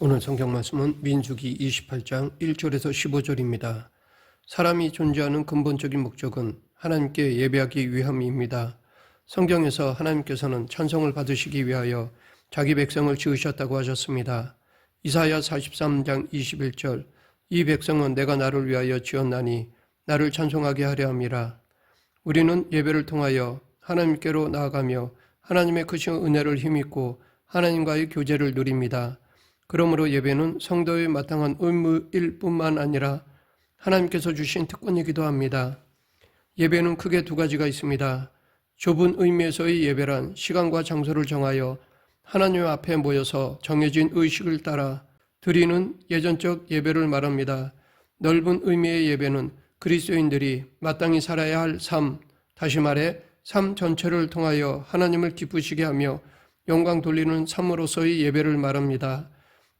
오늘 성경 말씀은 민수기 28장 1절에서 15절입니다. 사람이 존재하는 근본적인 목적은 하나님께 예배하기 위함입니다. 성경에서 하나님께서는 찬송을 받으시기 위하여 자기 백성을 지으셨다고 하셨습니다. 이사야 43장 21절 이 백성은 내가 나를 위하여 지었나니 나를 찬송하게 하려 함이라. 우리는 예배를 통하여 하나님께로 나아가며 하나님의 크신 은혜를 힘입고 하나님과의 교제를 누립니다. 그러므로 예배는 성도의 마땅한 의무일 뿐만 아니라 하나님께서 주신 특권이기도 합니다. 예배는 크게 두 가지가 있습니다. 좁은 의미에서의 예배란 시간과 장소를 정하여 하나님 앞에 모여서 정해진 의식을 따라 드리는 예전적 예배를 말합니다. 넓은 의미의 예배는 그리스도인들이 마땅히 살아야 할 삶, 다시 말해 삶 전체를 통하여 하나님을 기쁘시게 하며 영광 돌리는 삶으로서의 예배를 말합니다.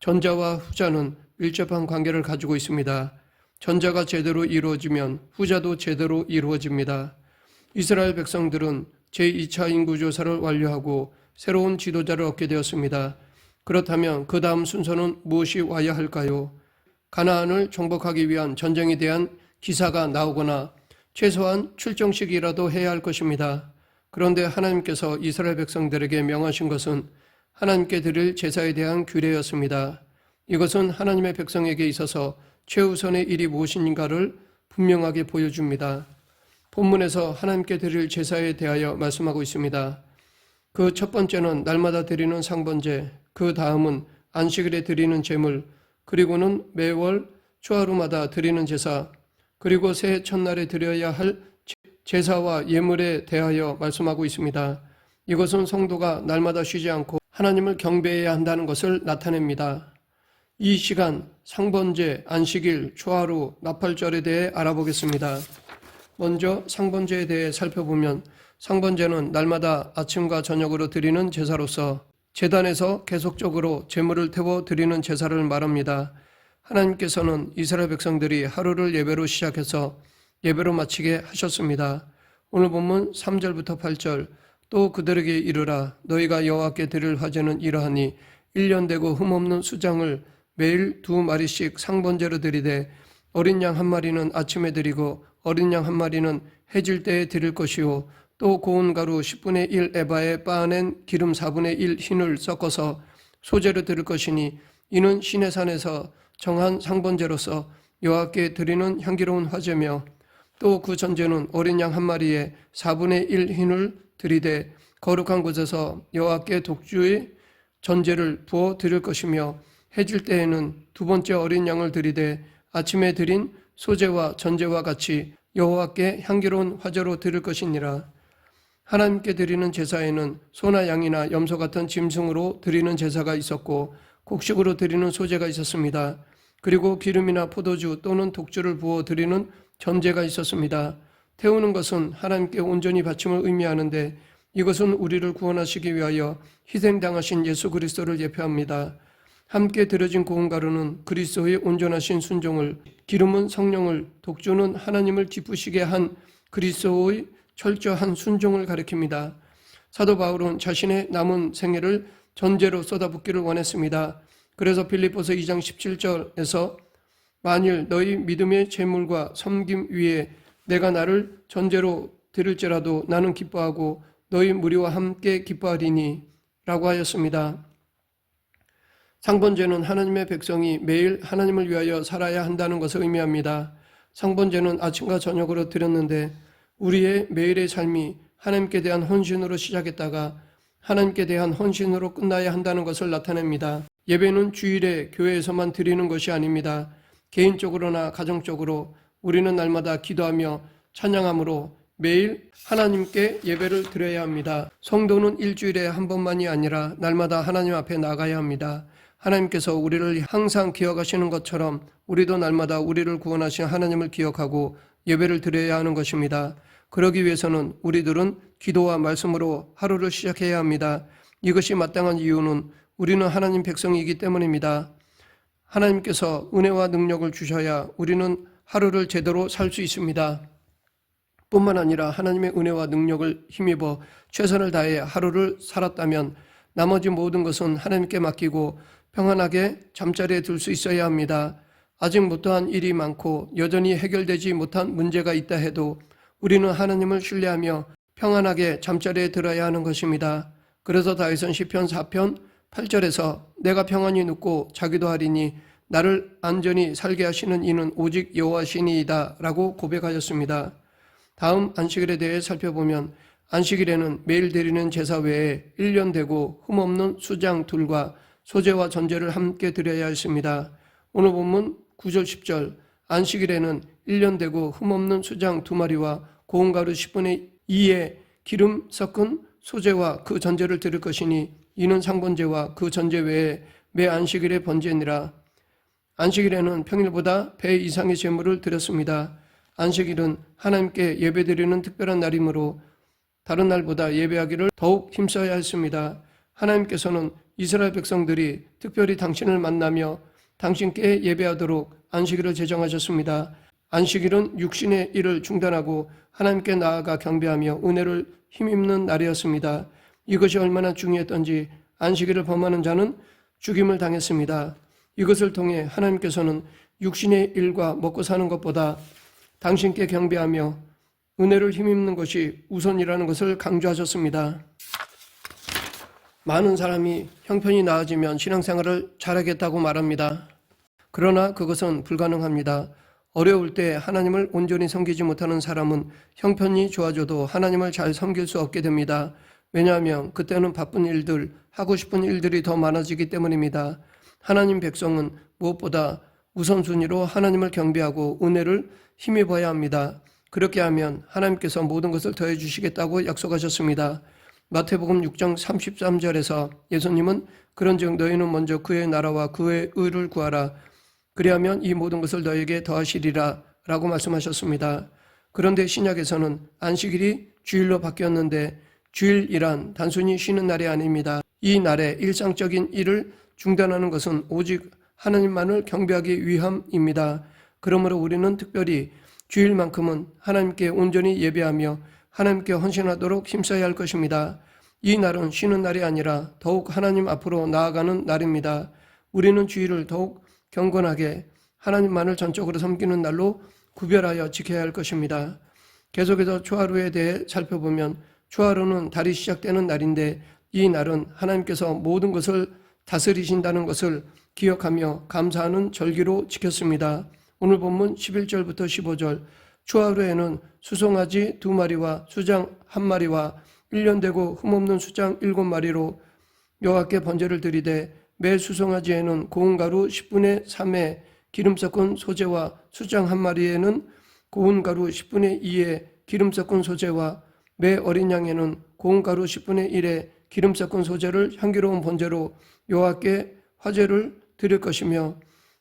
전자와 후자는 밀접한 관계를 가지고 있습니다. 전자가 제대로 이루어지면 후자도 제대로 이루어집니다. 이스라엘 백성들은 제2차 인구조사를 완료하고 새로운 지도자를 얻게 되었습니다. 그렇다면 그 다음 순서는 무엇이 와야 할까요? 가나안을 정복하기 위한 전쟁에 대한 기사가 나오거나 최소한 출정식이라도 해야 할 것입니다. 그런데 하나님께서 이스라엘 백성들에게 명하신 것은 하나님께 드릴 제사에 대한 규례였습니다. 이것은 하나님의 백성에게 있어서 최우선의 일이 무엇인가를 분명하게 보여줍니다. 본문에서 하나님께 드릴 제사에 대하여 말씀하고 있습니다. 그 첫 번째는 날마다 드리는 상번제, 그 다음은 안식일에 드리는 제물, 그리고는 매월 초하루마다 드리는 제사, 그리고 새해 첫날에 드려야 할 제사와 예물에 대하여 말씀하고 있습니다. 이것은 성도가 날마다 쉬지 않고 하나님을 경배해야 한다는 것을 나타냅니다. 이 시간 상번제, 안식일, 초하루, 나팔절에 대해 알아보겠습니다. 먼저 상번제에 대해 살펴보면 상번제는 날마다 아침과 저녁으로 드리는 제사로서 제단에서 계속적으로 제물을 태워 드리는 제사를 말합니다. 하나님께서는 이스라엘 백성들이 하루를 예배로 시작해서 예배로 마치게 하셨습니다. 오늘 본문 3절부터 8절 또 그들에게 이르라 너희가 여호와께 드릴 화제는 이러하니 1년 되고 흠없는 수장을 매일 2마리씩 상번제로 드리되 어린 양 1마리는 아침에 드리고 어린 양 1마리는 해질 때에 드릴 것이요 또 고운 가루 10분의 1 에바에 빻아낸 기름 4분의 1 흰을 섞어서 소제로 드릴 것이니 이는 시내 산에서 정한 상번제로서 여호와께 드리는 향기로운 화제며 또 그 전제는 어린 양 1마리에 4분의 1 흰을 드리되 거룩한 곳에서 여호와께 독주의 전제를 부어 드릴 것이며 해질 때에는 두 번째 어린 양을 드리되 아침에 드린 소제와 전제와 같이 여호와께 향기로운 화제로 드릴 것이니라. 하나님께 드리는 제사에는 소나 양이나 염소 같은 짐승으로 드리는 제사가 있었고 곡식으로 드리는 소제가 있었습니다. 그리고 기름이나 포도주 또는 독주를 부어 드리는 전제가 있었습니다. 태우는 것은 하나님께 온전히 바침을 의미하는데 이것은 우리를 구원하시기 위하여 희생당하신 예수 그리스도를 예표합니다. 함께 드려진 고운 가루는 그리스도의 온전하신 순종을, 기름은 성령을, 독주는 하나님을 기쁘시게 한 그리스도의 철저한 순종을 가리킵니다. 사도 바울은 자신의 남은 생애를 전제로 쏟아붓기를 원했습니다. 그래서 빌립보서 2장 17절에서 만일 너희 믿음의 제물과 섬김 위에 내가 나를 전제로 드릴지라도 나는 기뻐하고 너희 무리와 함께 기뻐하리니 라고 하였습니다. 상번제는 하나님의 백성이 매일 하나님을 위하여 살아야 한다는 것을 의미합니다. 상번제는 아침과 저녁으로 드렸는데 우리의 매일의 삶이 하나님께 대한 헌신으로 시작했다가 하나님께 대한 헌신으로 끝나야 한다는 것을 나타냅니다. 예배는 주일에 교회에서만 드리는 것이 아닙니다. 개인적으로나 가정적으로 우리는 날마다 기도하며 찬양함으로 매일 하나님께 예배를 드려야 합니다. 성도는 일주일에 한 번만이 아니라 날마다 하나님 앞에 나가야 합니다. 하나님께서 우리를 항상 기억하시는 것처럼 우리도 날마다 우리를 구원하신 하나님을 기억하고 예배를 드려야 하는 것입니다. 그러기 위해서는 우리들은 기도와 말씀으로 하루를 시작해야 합니다. 이것이 마땅한 이유는 우리는 하나님 백성이기 때문입니다. 하나님께서 은혜와 능력을 주셔야 우리는 하루를 제대로 살 수 있습니다. 뿐만 아니라 하나님의 은혜와 능력을 힘입어 최선을 다해 하루를 살았다면 나머지 모든 것은 하나님께 맡기고 평안하게 잠자리에 들 수 있어야 합니다. 아직 못한 일이 많고 여전히 해결되지 못한 문제가 있다 해도 우리는 하나님을 신뢰하며 평안하게 잠자리에 들어야 하는 것입니다. 그래서 다윗은 시편 4편 8절에서 내가 평안히 눕고 자기도 하리니 나를 안전히 살게 하시는 이는 오직 여호와시니이다 라고 고백하였습니다. 다음 안식일에 대해 살펴보면 안식일에는 매일 드리는 제사 외에 1년 되고 흠없는 수장 둘과 소제와 전제를 함께 드려야 했습니다. 오늘 본문 9절 10절 안식일에는 1년 되고 흠없는 수장 2마리와 고운 가루 10분의 2의 기름 섞은 소제와 그 전제를 드릴 것이니 이는 상번제와 그 전제 외에 매 안식일의 번제니라. 안식일에는 평일보다 배 이상의 제물을 드렸습니다. 안식일은 하나님께 예배드리는 특별한 날이므로 다른 날보다 예배하기를 더욱 힘써야 했습니다. 하나님께서는 이스라엘 백성들이 특별히 당신을 만나며 당신께 예배하도록 안식일을 제정하셨습니다. 안식일은 육신의 일을 중단하고 하나님께 나아가 경배하며 은혜를 힘입는 날이었습니다. 이것이 얼마나 중요했던지 안식일을 범하는 자는 죽임을 당했습니다. 이것을 통해 하나님께서는 육신의 일과 먹고 사는 것보다 당신께 경배하며 은혜를 힘입는 것이 우선이라는 것을 강조하셨습니다. 많은 사람이 형편이 나아지면 신앙생활을 잘하겠다고 말합니다. 그러나 그것은 불가능합니다. 어려울 때 하나님을 온전히 섬기지 못하는 사람은 형편이 좋아져도 하나님을 잘 섬길 수 없게 됩니다. 왜냐하면 그때는 바쁜 일들, 하고 싶은 일들이 더 많아지기 때문입니다. 하나님 백성은 무엇보다 우선순위로 하나님을 경배하고 은혜를 힘입어야 합니다. 그렇게 하면 하나님께서 모든 것을 더해 주시겠다고 약속하셨습니다. 마태복음 6장 33절에서 예수님은 그런즉 너희는 먼저 그의 나라와 그의 의를 구하라. 그리하면 이 모든 것을 너에게 더하시리라 라고 말씀하셨습니다. 그런데 신약에서는 안식일이 주일로 바뀌었는데 주일이란 단순히 쉬는 날이 아닙니다. 이 날에 일상적인 일을 중단하는 것은 오직 하나님만을 경배하기 위함입니다. 그러므로 우리는 특별히 주일만큼은 하나님께 온전히 예배하며 하나님께 헌신하도록 힘써야 할 것입니다. 이 날은 쉬는 날이 아니라 더욱 하나님 앞으로 나아가는 날입니다. 우리는 주일을 더욱 경건하게 하나님만을 전적으로 섬기는 날로 구별하여 지켜야 할 것입니다. 계속해서 초하루에 대해 살펴보면 초하루는 달이 시작되는 날인데 이 날은 하나님께서 모든 것을 다스리신다는 것을 기억하며 감사하는 절기로 지켰습니다. 오늘 본문 11절부터 15절 초하루에는 수송아지 2마리와 수장 1마리와 1년 되고 흠없는 수장 7마리로 여호와께 번제를 드리되 매 수송아지에는 고운 가루 10분의 3의 기름 섞은 소제와 수장 1마리에는 고운 가루 10분의 2의 기름 섞은 소제와 매 어린 양에는 고운 가루 10분의 1의 기름 섞은 소제를 향기로운 번제로 여호와께 화제를 드릴 것이며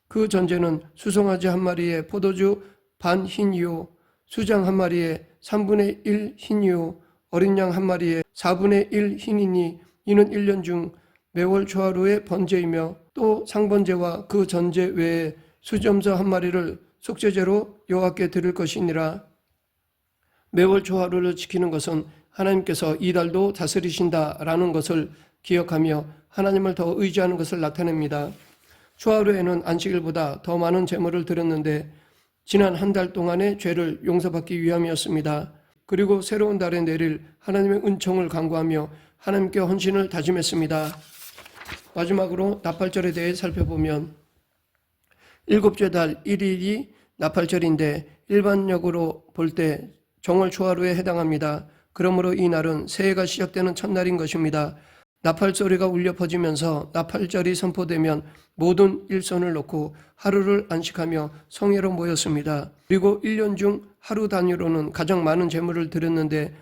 그 전제는 수송아지 1마리에 포도주 반 흰이요 수장 1마리에 3분의 1 흰이요 어린 양 1마리에 4분의 1 흰이니 이는 1년 중 매월 초하루의 번제이며 또 상번제와 그 전제 외에 수점서 1마리를 속죄제로 여호와께 드릴 것이니라. 매월 초하루를 지키는 것은 하나님께서 이 달도 다스리신다라는 것을 기억하며 하나님을 더 의지하는 것을 나타냅니다. 초하루에는 안식일보다 더 많은 제물을 드렸는데 지난 한 달 동안의 죄를 용서받기 위함이었습니다. 그리고 새로운 달에 내릴 하나님의 은총을 간구하며 하나님께 헌신을 다짐했습니다. 마지막으로 나팔절에 대해 살펴보면 일곱째 달 1일이 나팔절인데 일반적으로 볼 때 정월 초하루에 해당합니다. 그러므로 이 날은 새해가 시작되는 첫날인 것입니다. 나팔 소리가 울려 퍼지면서 나팔절이 선포되면 모든 일손을 놓고 하루를 안식하며 성회로 모였습니다. 그리고 1년 중 하루 단위로는 가장 많은 제물을 드렸는데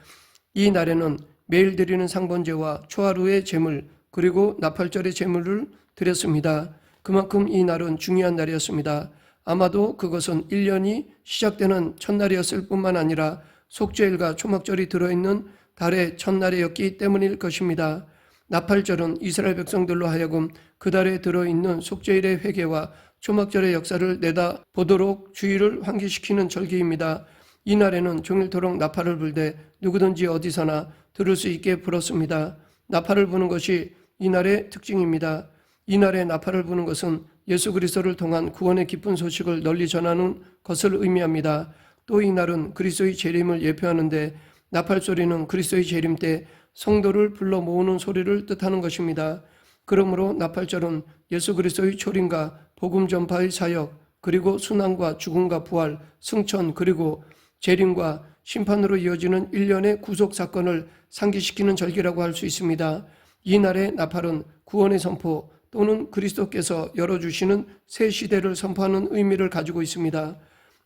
이 날에는 매일 드리는 상번제와 초하루의 제물 그리고 나팔절의 제물을 드렸습니다. 그만큼 이 날은 중요한 날이었습니다. 아마도 그것은 1년이 시작되는 첫날이었을 뿐만 아니라 속죄일과 초막절이 들어있는 달의 첫날이었기 때문일 것입니다. 나팔절은 이스라엘 백성들로 하여금 그 달에 들어있는 속죄일의 회개와 초막절의 역사를 내다보도록 주의를 환기시키는 절기입니다. 이 날에는 종일토록 나팔을 불되 누구든지 어디서나 들을 수 있게 불었습니다. 나팔을 부는 것이 이 날의 특징입니다. 이날에 나팔을 부는 것은 예수 그리스도를 통한 구원의 기쁜 소식을 널리 전하는 것을 의미합니다. 또 이날은 그리스도의 재림을 예표하는데 나팔 소리는 그리스도의 재림 때 성도를 불러 모으는 소리를 뜻하는 것입니다. 그러므로 나팔절은 예수 그리스도의 초림과 복음 전파의 사역, 그리고 순환과 죽음과 부활, 승천, 그리고 재림과 심판으로 이어지는 일련의 구속 사건을 상기시키는 절기라고 할 수 있습니다. 이 날의 나팔은 구원의 선포 또는 그리스도께서 열어주시는 새 시대를 선포하는 의미를 가지고 있습니다.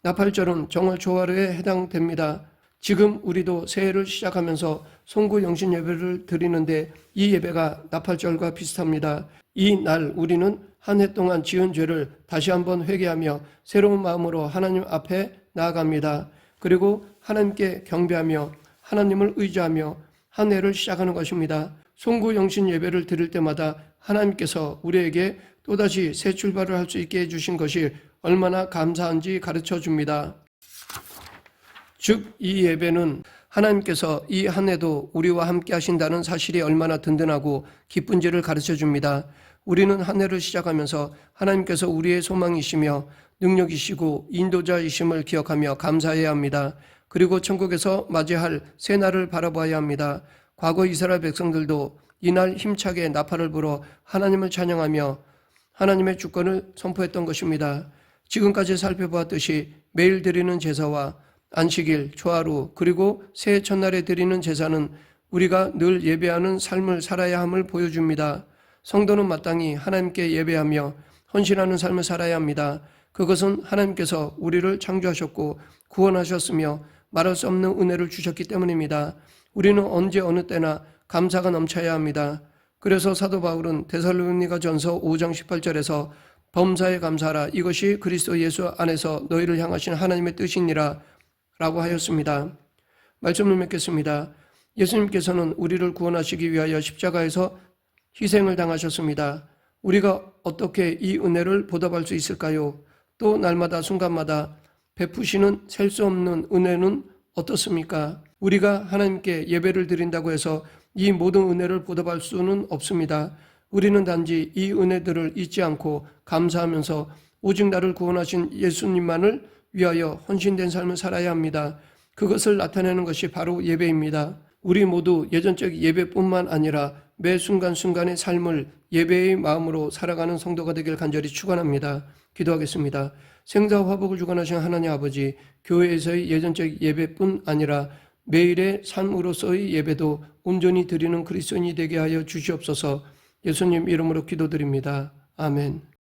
나팔절은 정월 초하루에 해당됩니다. 지금 우리도 새해를 시작하면서 송구 영신 예배를 드리는데 이 예배가 나팔절과 비슷합니다. 이 날 우리는 한 해 동안 지은 죄를 다시 한번 회개하며 새로운 마음으로 하나님 앞에 나아갑니다. 그리고 하나님께 경배하며 하나님을 의지하며 한 해를 시작하는 것입니다. 송구 영신 예배를 드릴 때마다 하나님께서 우리에게 또다시 새 출발을 할 수 있게 해주신 것이 얼마나 감사한지 가르쳐 줍니다. 즉, 이 예배는 하나님께서 이 한 해도 우리와 함께 하신다는 사실이 얼마나 든든하고 기쁜지를 가르쳐 줍니다. 우리는 한 해를 시작하면서 하나님께서 우리의 소망이시며 능력이시고 인도자이심을 기억하며 감사해야 합니다. 그리고 천국에서 맞이할 새 날을 바라봐야 합니다. 과거 이스라엘 백성들도 이날 힘차게 나팔을 불어 하나님을 찬양하며 하나님의 주권을 선포했던 것입니다. 지금까지 살펴보았듯이 매일 드리는 제사와 안식일, 초하루, 그리고 새해 첫날에 드리는 제사는 우리가 늘 예배하는 삶을 살아야 함을 보여줍니다. 성도는 마땅히 하나님께 예배하며 헌신하는 삶을 살아야 합니다. 그것은 하나님께서 우리를 창조하셨고 구원하셨으며 말할 수 없는 은혜를 주셨기 때문입니다. 우리는 언제 어느 때나 감사가 넘쳐야 합니다. 그래서 사도 바울은 데살로니가 전서 5장 18절에서 범사에 감사하라, 이것이 그리스도 예수 안에서 너희를 향하신 하나님의 뜻이니라 라고 하였습니다. 말씀을 맺겠습니다. 예수님께서는 우리를 구원하시기 위하여 십자가에서 희생을 당하셨습니다. 우리가 어떻게 이 은혜를 보답할 수 있을까요? 또 날마다 순간마다 베푸시는 셀 수 없는 은혜는 어떻습니까? 우리가 하나님께 예배를 드린다고 해서 이 모든 은혜를 보답할 수는 없습니다. 우리는 단지 이 은혜들을 잊지 않고 감사하면서 오직 나를 구원하신 예수님만을 위하여 헌신된 삶을 살아야 합니다. 그것을 나타내는 것이 바로 예배입니다. 우리 모두 예전적 예배뿐만 아니라 매 순간순간의 삶을 예배의 마음으로 살아가는 성도가 되길 간절히 축원합니다. 기도하겠습니다. 생사와 화복을 주관하신 하나님 아버지, 교회에서의 예전적 예배뿐 아니라 매일의 삶으로서의 예배도 온전히 드리는 그리스도인이 되게 하여 주시옵소서. 예수님 이름으로 기도드립니다. 아멘.